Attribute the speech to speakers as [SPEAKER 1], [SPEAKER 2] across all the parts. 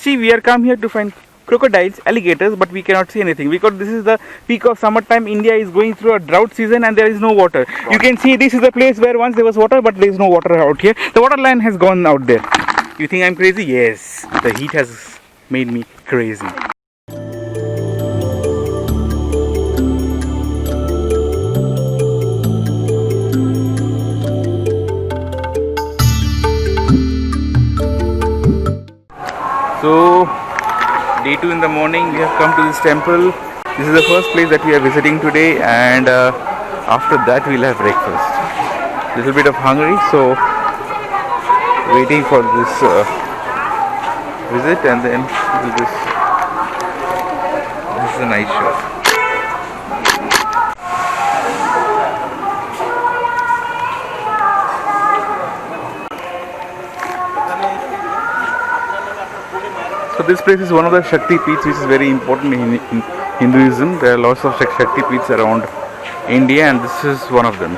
[SPEAKER 1] see, we are come here to find crocodiles, alligators, but we cannot see anything because this is the peak of summertime. India is going through a drought season and there is no water. You can see this is the place where once there was water, but there is no water out here. The water line has gone out there. You think I'm crazy? Yes, the heat has made me crazy. So, day 2 in the morning, we have come to this temple. This is the first place that we are visiting today, and after that we'll have breakfast. Little bit of hungry, so waiting for this visit, and then we'll just. This is a nice shot. So this place is one of the Shakti Peeths, which is very important in Hinduism. There are lots of Shakti Peeths around India, and this is one of them.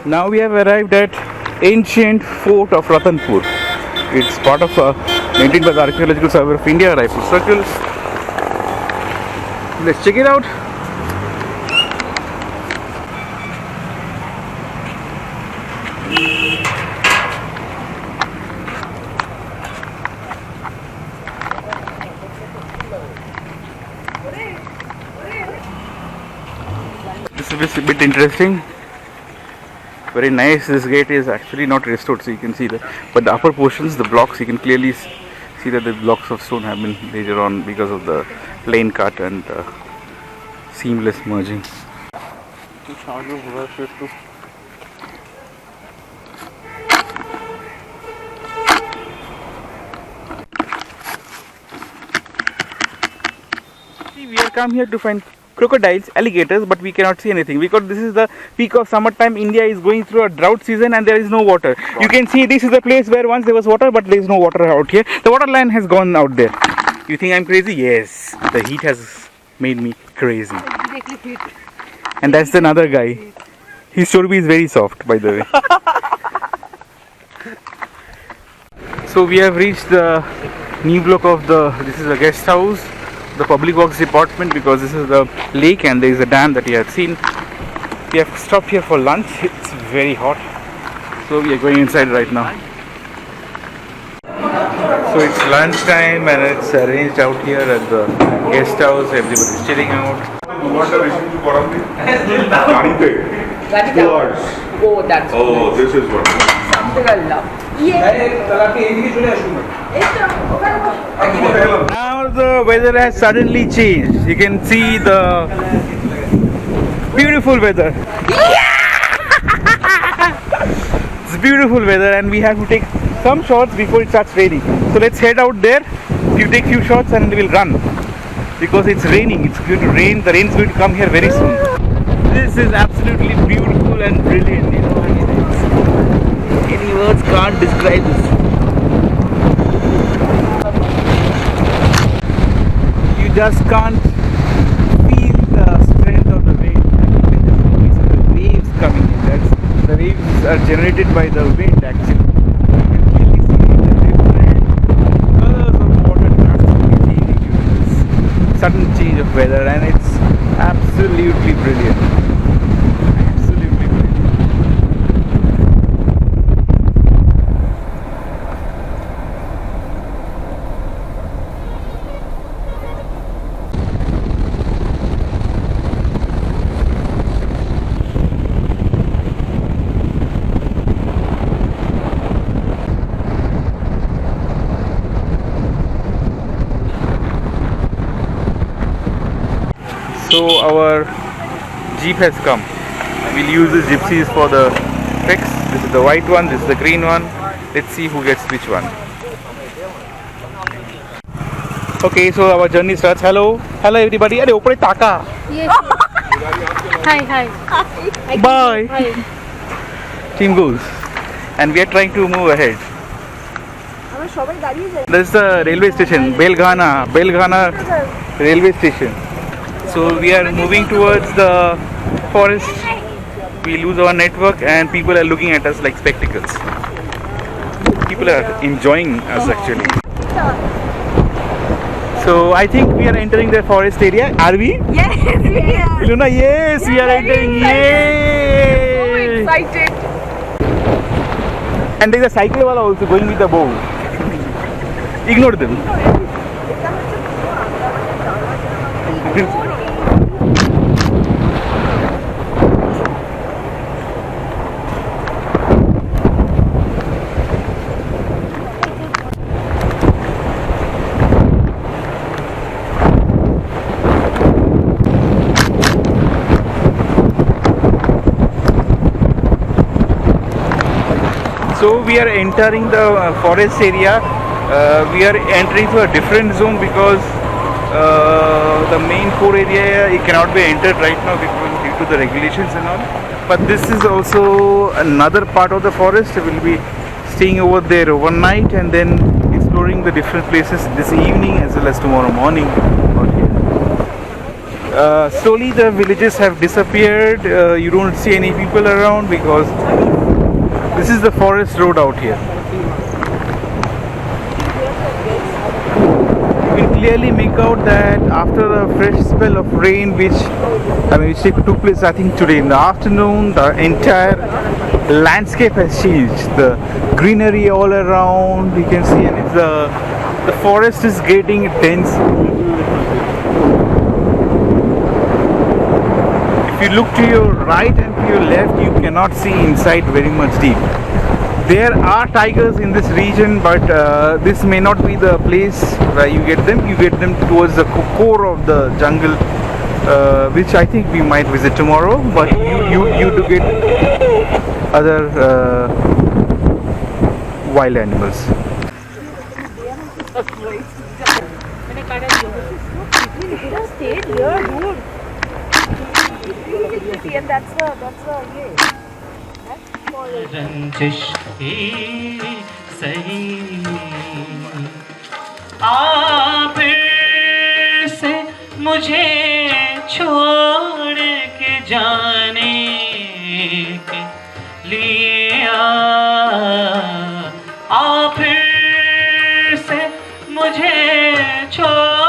[SPEAKER 1] Now we have arrived at ancient fort of Ratanpur. It's part of maintained by the Archaeological Survey of India, Raipur Circle. Let's check it out. This is a bit interesting. Very nice. This gate is actually not restored, so you can see that. But the upper portions, the blocks, you can clearly see that the blocks of stone have been later on because of the plane cut and seamless merging. See, we are come here to find crocodiles, alligators, but we cannot see anything because this is the peak of summertime. India is going through a drought season and there is no water. You can see this is the place where once there was water, but there is no water out here. The water line has gone out there. You think I'm crazy? Yes, the heat has made me crazy. And that's another guy. His shorbi is very soft, by the way. So we have reached the new block of this is a guest house, the public works department, because this is the lake and there is a dam that you have seen. We have stopped here for lunch. It's very hot, so we are going inside right now. So it's lunch time and it's arranged out here at the guest house. Everybody is chilling out.
[SPEAKER 2] Oh, this is what.
[SPEAKER 1] Now the weather has suddenly changed. You can see the beautiful weather. It's beautiful weather and we have to take some shots before it starts raining. So let's head out there. You take few shots and we'll run. Because it's raining. It's going to rain. The rain is going to come here very soon. This is absolutely beautiful and brilliant. You know, any words can't describe this. You just can't feel the strength of the wind. You can just only see the waves coming in. The waves are generated by the wind actually. You can clearly see the different colors of water drastically changing due to this sudden change of weather, and it's absolutely brilliant. So our jeep has come. We'll use the gypsies for the treks. This is the white one, this is the green one. Let's see who gets which one. Okay, so our journey starts. Hello everybody. Are opre taka.
[SPEAKER 3] Yes. Hi.
[SPEAKER 1] Bye.
[SPEAKER 3] Hi.
[SPEAKER 1] Team goes. And we are trying to move ahead.
[SPEAKER 3] সবাই দাঁড়িয়ে যায়
[SPEAKER 1] This is the railway station, Belghana railway station. So we are moving towards the forest. We lose our network and people are looking at us like spectacles. People are enjoying us actually. So I think we are entering the forest area. Are we?
[SPEAKER 3] Yes, yeah.
[SPEAKER 1] Luna, yes, we are entering. Yay!
[SPEAKER 3] Excited.
[SPEAKER 1] And there is a cycle wala also going with the bow. Ignore them. So we are entering the forest area. We are entering to a different zone because the main core area it cannot be entered right now because due to the regulations and all. But this is also another part of the forest. We will be staying over there overnight and then exploring the different places this evening as well as tomorrow morning out here. Slowly the villages have disappeared. You don't see any people around because this is the forest road out here. You can clearly make out that after a fresh spell of rain which took place I think today in the afternoon, the entire landscape has changed. The greenery all around you can see, and the forest is getting dense. If you look to your right and to your left, you cannot see inside very much deep. There are tigers in this region, but this may not be the place where you get them. You get them towards the core of the jungle, which I think we might visit tomorrow. But you do get other wild animals.
[SPEAKER 3] Stayed here, dude. And that's the
[SPEAKER 4] रंजिश ही सही आ फिर से मुझे छोड़ के जाने के लिए आ फिर से मुझे छोड़